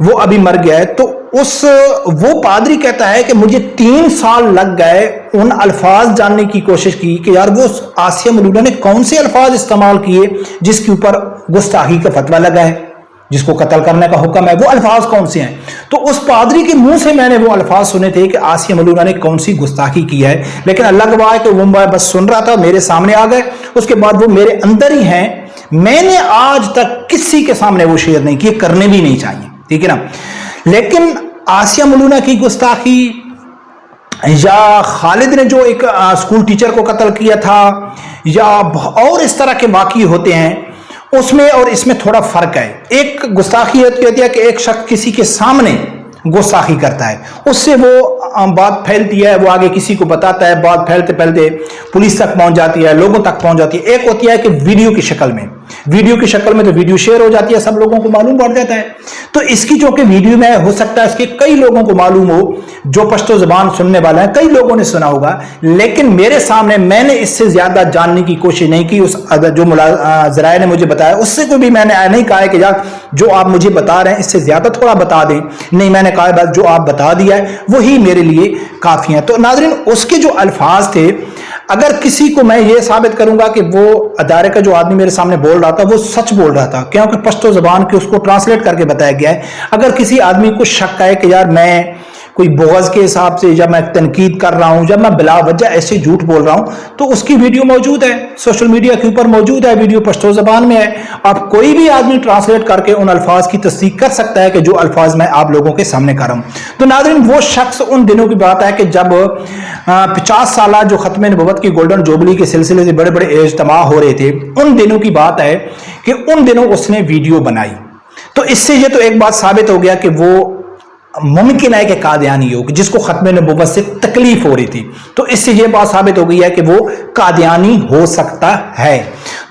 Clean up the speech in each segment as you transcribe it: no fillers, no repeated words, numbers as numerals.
وہ ابھی مر گیا ہے، تو وہ پادری کہتا ہے کہ مجھے 3 سال لگ گئے ان الفاظ جاننے کی کوشش کی کہ یار وہ آسیہ ملولہ نے کون سے الفاظ استعمال کیے جس کے اوپر گستاخی کا فتویٰ لگا ہے، جس کو قتل کرنے کا حکم ہے، وہ الفاظ کون سے ہیں۔ تو اس پادری کے منہ سے میں نے وہ الفاظ سنے تھے کہ آسیہ ملولہ نے کون سی گستاخی کی ہے، لیکن اللہ گواہ ہے کہ وہ بس سن رہا تھا، میرے سامنے آ گئے، اس کے بعد وہ میرے اندر ہی ہیں، میں نے آج تک کسی کے سامنے وہ شیئر نہیں کیے، کرنے بھی نہیں چاہیے، ٹھیک ہے نا۔ لیکن آسیہ ملولہ کی گستاخی یا خالد نے جو ایک اسکول ٹیچر کو قتل کیا تھا، یا اور اس طرح کے واقعے ہوتے ہیں، اس میں اور اس میں تھوڑا فرق ہے۔ ایک گستاخی ہوتی ہے کہ ایک شخص کسی کے سامنے گستاخی کرتا ہے، اس سے وہ بات پھیلتی ہے، وہ آگے کسی کو بتاتا ہے، بات پھیلتے پھیلتے پولیس تک پہنچ جاتی ہے، لوگوں تک پہنچ جاتی ہے۔ ایک ہوتی ہے کہ ویڈیو کی شکل میں تو ویڈیو شیئر ہو جاتی ہے، سب لوگوں کو معلوم پڑ جاتا ہے۔ تو اس کی جو کہ ویڈیو میں ہو سکتا ہے اس کے کئی لوگوں کو معلوم ہو، جو پشتو زبان سننے والا ہے، کئی لوگوں نے سنا ہوگا، لیکن میرے سامنے میں نے اس سے زیادہ جاننے کی کوشش نہیں کی۔ اس جو ذرائع نے مجھے بتایا اس سے کوئی بھی میں نے نہیں کہا ہے کہ یار جو آپ مجھے بتا رہے ہیں اس سے زیادہ تھوڑا بتا دیں، نہیں، میں نے کہا بس جو آپ بتا دیا ہے وہی میرے لیے کافی ہے۔ تو ناظرین، اس کے جو الفاظ تھے، اگر کسی کو میں یہ ثابت کروں گا کہ وہ ادارے کا جو آدمی میرے سامنے بول رہا تھا وہ سچ بول رہا تھا، کیونکہ پشتو زبان کے اس کو ٹرانسلیٹ کر کے بتایا گیا ہے، اگر کسی آدمی کو شک ہے کہ یار میں کوئی بغض کے حساب سے جب میں تنقید کر رہا ہوں، جب میں بلا وجہ ایسے جھوٹ بول رہا ہوں، تو اس کی ویڈیو موجود ہے، سوشل میڈیا کے اوپر موجود ہے، ویڈیو پشتو زبان میں ہے، اب کوئی بھی آدمی ٹرانسلیٹ کر کے ان الفاظ کی تصدیق کر سکتا ہے کہ جو الفاظ میں آپ لوگوں کے سامنے کر رہا ہوں۔ تو ناظرین، وہ شخص ان دنوں کی بات ہے کہ جب 50 سالہ جو ختم نبوت کی گولڈن جوبلی کے سلسلے سے بڑے بڑے اجتماع ہو رہے تھے، ان دنوں کی بات ہے کہ ان دنوں اس نے ویڈیو بنائی۔ تو اس سے یہ تو ایک بات ثابت ہو گیا کہ وہ ممکن ہے کہ قادیانی ہو، جس کو ختم نبوت سے تکلیف ہو رہی تھی، تو اس سے یہ بات ثابت ہو گئی ہے کہ وہ قادیانی ہو سکتا ہے۔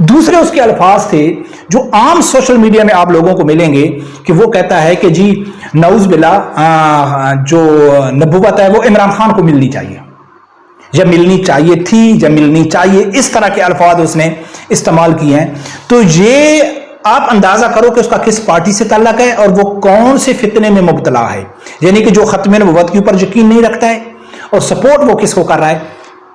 دوسرے اس کے الفاظ تھے جو عام سوشل میڈیا میں آپ لوگوں کو ملیں گے کہ وہ کہتا ہے کہ جی نعوذ باللہ جو نبوت ہے وہ عمران خان کو ملنی چاہیے، یا ملنی چاہیے تھی، یا ملنی چاہیے، اس طرح کے الفاظ اس نے استعمال کیے ہیں۔ تو یہ آپ اندازہ کرو کہ اس کا کس پارٹی سے تعلق ہے اور وہ کون سے فتنے میں مبتلا ہے، یعنی کہ جو ختم نبوت کے اوپر یقین نہیں رکھتا ہے، اور سپورٹ وہ کس کو کر رہا ہے؟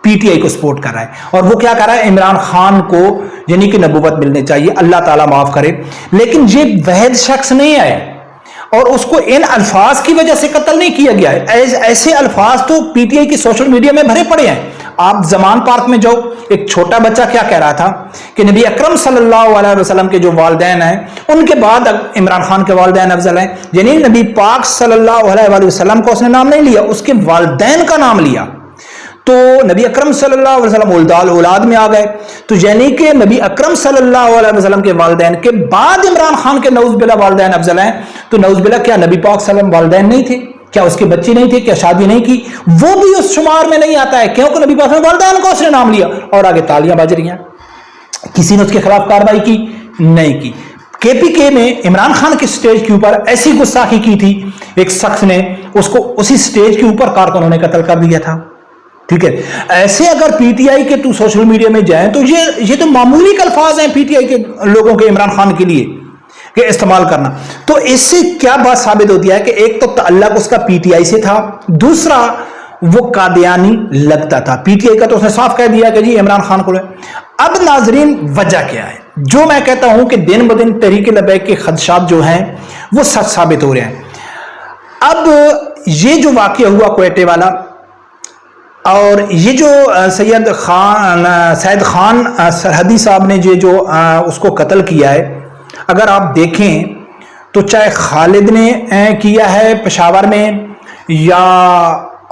پی ٹی آئی کو سپورٹ کر رہا ہے، اور وہ کیا کر رہا ہے؟ عمران خان کو یعنی کہ نبوت ملنے چاہیے، اللہ تعالیٰ معاف کرے۔ لیکن یہ واحد شخص نہیں ہے، اور اس کو ان الفاظ کی وجہ سے قتل نہیں کیا گیا ہے، ایسے الفاظ تو پی ٹی آئی کی سوشل میڈیا میں بھرے پڑے ہیں۔ آپ زمان پارک میں جاؤ، ایک چھوٹا بچہ کیا کہہ رہا تھا کہ نبی اکرم صلی اللہ علیہ وسلم کے جو والدین ہیں ان کے بعد عمران خان کے والدین افضل ہیں، یعنی نبی پاک صلی اللہ علیہ وسلم کو اس نے نام نہیں لیا، اس کے والدین کا نام لیا۔ تو نبی اکرم صلی اللہ علیہ وسلم اولاد اولاد میں آ گئے، تو یعنی کہ نبی اکرم صلی اللہ علیہ وسلم کے والدین کے بعد عمران خان کے نعوذ باللہ والدین افضل ہیں۔ تو نعوذ باللہ کیا نبی پاک صلی اللہ علیہ وسلم والدین نہیں تھے؟ کیا اس کے بچے نہیں تھے؟ کیا شادی نہیں کی؟ وہ بھی اس شمار میں نہیں آتا ہے، کیونکہ نبی پاک صلی اللہ علیہ وسلم والدین کو اس نے نام لیا، اور آگے تالیاں بج رہی ہیں۔ کسی نے اس کے خلاف کارروائی کی نہیں کی۔ کے پی کے میں عمران خان کے سٹیج کے اوپر ایسی گستاخی کی تھی، ایک شخص نے اس کو اسی سٹیج کے اوپر کارکنوں نے قتل کر دیا تھا، ٹھیک ہے۔ ایسے اگر پی ٹی آئی کے تو سوشل میڈیا میں جائیں تو یہ تو معمولی الفاظ ہیں پی ٹی آئی کے لوگوں کے عمران خان کے لیے کہ استعمال کرنا۔ تو اس سے کیا بات ثابت ہوتی ہے کہ ایک تو تعلق اس کا پی ٹی آئی سے تھا، دوسرا وہ قادیانی لگتا تھا۔ پی ٹی آئی کا تو اس نے صاف کہہ دیا کہ جی عمران خان کو ہے۔ اب ناظرین، وجہ کیا ہے؟ جو میں کہتا ہوں کہ دن بدن تحریک لبیک کے خدشات جو ہیں وہ سچ ثابت ہو رہے ہیں۔ اب یہ جو واقعہ ہوا کوئٹے والا، اور یہ جو سید خان سرحدی صاحب نے یہ جو اس کو قتل کیا ہے، اگر آپ دیکھیں تو چاہے خالد نے کیا ہے پشاور میں، یا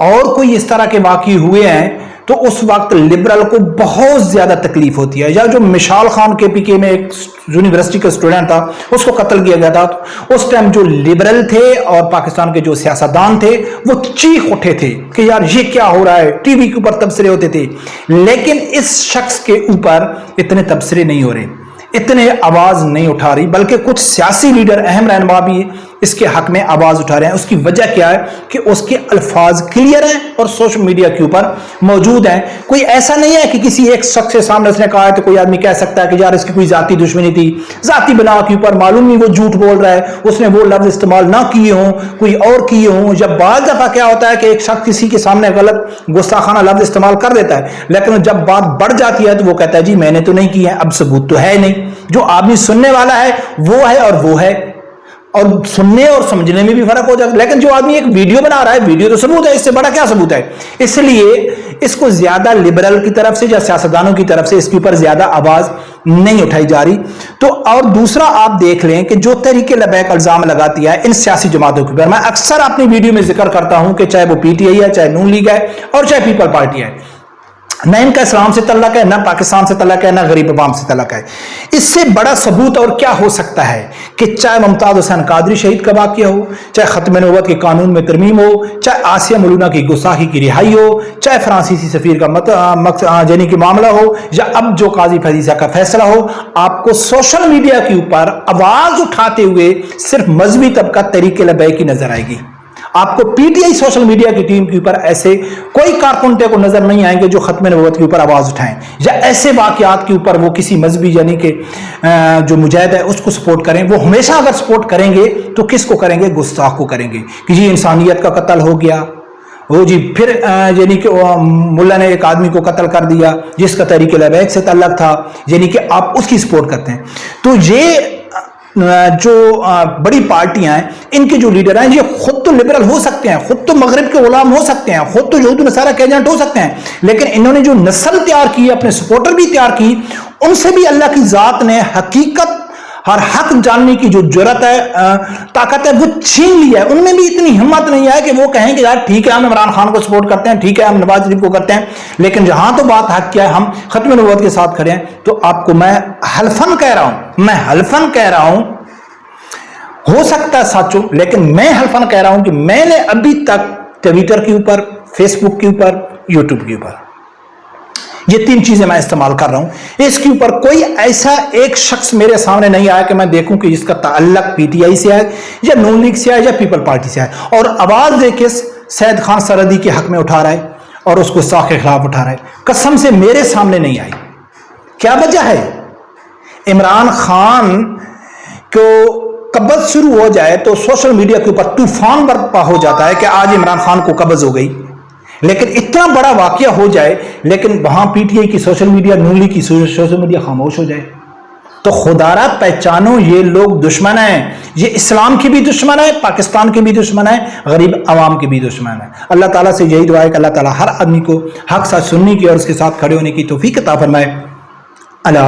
اور کوئی اس طرح کے واقعے ہوئے ہیں، تو اس وقت لبرل کو بہت زیادہ تکلیف ہوتی ہے۔ یا جو مشال خان کے پی کے میں ایک یونیورسٹی کا اسٹوڈنٹ تھا، اس کو قتل کیا گیا تھا، تو اس ٹائم جو لبرل تھے اور پاکستان کے جو سیاستدان تھے وہ چیخ اٹھے تھے کہ یار یہ کیا ہو رہا ہے، ٹی وی کے اوپر تبصرے ہوتے تھے۔ لیکن اس شخص کے اوپر اتنے تبصرے نہیں ہو رہے، اتنے آواز نہیں اٹھا رہی، بلکہ کچھ سیاسی لیڈر، اہم رہنما بھی اس کے حق میں آواز اٹھا رہے ہیں. اس کی وجہ کیا ہے کہ اس کے الفاظ کلیئر ہیں اور سوشل میڈیا کے اوپر موجود ہیں. کوئی ایسا نہیں ہے کہ کسی ایک شخص کے سامنے اس نے کہا ہے تو کوئی آدمی کہہ سکتا ہے کہ یار اس کی کوئی ذاتی دشمنی تھی, ذاتی بنا کے اوپر معلوم نہیں وہ جھوٹ بول رہا ہے, اس نے وہ لفظ استعمال نہ کیے ہوں, کوئی اور کیے ہوں. جب بعض دفعہ کیا ہوتا ہے کہ ایک شخص کسی کے سامنے غلط گستاخانہ لفظ استعمال کر دیتا ہے, لیکن جب بات بڑھ جاتی ہے تو وہ کہتا ہے جی میں نے تو نہیں کیا ہے, اب ثبوت تو ہے نہیں. جو آدمی سننے والا ہے وہ ہے اور وہ ہے, اور سننے اور سمجھنے میں بھی فرق ہو جاتا ہے. لیکن جو آدمی ایک ویڈیو بنا رہا ہے, ویڈیو تو ثبوت ہے, اس سے بڑا کیا ثبوت ہے. اس لیے اس کو زیادہ لبرل کی طرف سے یا سیاستدانوں کی طرف سے اس کے اوپر زیادہ آواز نہیں اٹھائی جا رہی. تو اور دوسرا آپ دیکھ لیں کہ جو تحریک لبیک الزام لگاتی ہے ان سیاسی جماعتوں کے اوپر, میں اکثر اپنی ویڈیو میں ذکر کرتا ہوں کہ چاہے وہ پی ٹی آئی ہے, چاہے نون لیگ ہے, اور چاہے پیپل پارٹی ہے, نہ ان کا اسلام سے تعلق ہے, نہ پاکستان سے تعلق ہے, نہ غریب عوام سے تعلق ہے. اس سے بڑا ثبوت اور کیا ہو سکتا ہے کہ چاہے ممتاز حسین قادری شہید کا واقعہ ہو, چاہے ختم نبوت کے قانون میں ترمیم ہو, چاہے آسیہ ملونہ کی گستاخی کی رہائی ہو, چاہے فرانسیسی سفیر کا یعنی کہ معاملہ ہو, یا اب جو قاضی فیضیہ کا فیصلہ ہو, آپ کو سوشل میڈیا کے اوپر آواز اٹھاتے ہوئے صرف مذہبی طبقہ تحریک لبیک کی نظر آئے گی. آپ کو P T I social media کی ٹیم کے اوپر ایسے کوئی کارکنٹے کو نظر نہیں آئیں گے جو ختم نبوت کے اوپر آواز اٹھائیں, یا ایسے واقعات کے اوپر وہ کسی مذہبی یعنی کہ جو مجاہد ہے اس کو سپورٹ کریں. وہ ہمیشہ اگر سپورٹ کریں گے تو کس کو کریں گے؟ گستاخ کو کریں گے کہ جی انسانیت کا قتل ہو گیا, وہ جی پھر یعنی کہ ملا نے ایک آدمی کو قتل کر دیا جس کا تحریک لبیک سے تعلق تھا, یعنی کہ آپ اس کی سپورٹ کرتے ہیں. تو یہ جو بڑی پارٹیاں ہیں ان کے جو لیڈر ہیں یہ خود تو لبرل ہو سکتے ہیں, خود تو مغرب کے غلام ہو سکتے ہیں, خود تو یہود و نصارہ کے ایجنٹ ہو سکتے ہیں, لیکن انہوں نے جو نسل تیار کی, اپنے سپورٹر بھی تیار کی, ان سے بھی اللہ کی ذات نے حقیقت اور حق جاننے کی جو جرت ہے, طاقت ہے, وہ چھین لی ہے. ان میں بھی اتنی ہمت نہیں ہے کہ وہ کہیں کہ یار ٹھیک ہے ہم عمران خان کو سپورٹ کرتے ہیں, ٹھیک ہے ہم نواز شریف کو کرتے ہیں, لیکن جہاں تو بات حق کیا ہے ہم ختم نبوت کے ساتھ کھڑے ہیں. تو آپ کو میں حلفاً کہہ رہا ہوں, ہو سکتا ہے سچو, لیکن میں حلفاً کہہ رہا ہوں کہ میں نے ابھی تک ٹویٹر کے اوپر, فیس بک کے اوپر, یوٹیوب کے اوپر, یہ 3 چیزیں میں استعمال کر رہا ہوں, اس کے اوپر کوئی ایسا ایک شخص میرے سامنے نہیں آیا کہ میں دیکھوں کہ جس کا تعلق پی ٹی آئی سے ہے, یا نون لیگ سے ہے, یا پیپل پارٹی سے ہے, اور آواز دے کے سید خان سرحدی کے حق میں اٹھا رہا ہے اور اس کو ساخ کے خلاف اٹھا رہا ہے. قسم سے میرے سامنے نہیں آئی. کیا وجہ ہے؟ عمران خان کو قبض شروع ہو جائے تو سوشل میڈیا کے اوپر طوفان برپا ہو جاتا ہے کہ آج عمران خان کو قبض ہو گئی, لیکن اتنا بڑا واقعہ ہو جائے لیکن وہاں پی ٹی آئی کی سوشل میڈیا, نون لیگ کی سوشل میڈیا خاموش ہو جائے. تو خدا را پہچانو یہ لوگ دشمن ہیں, یہ اسلام کے بھی دشمن ہیں, پاکستان کے بھی دشمن ہیں, غریب عوام کے بھی دشمن ہیں. اللہ تعالیٰ سے یہی دعا ہے کہ اللہ تعالیٰ ہر آدمی کو حق ساتھ سننے کی اور اس کے ساتھ کھڑے ہونے کی توفیق عطا فرمائے. اللہ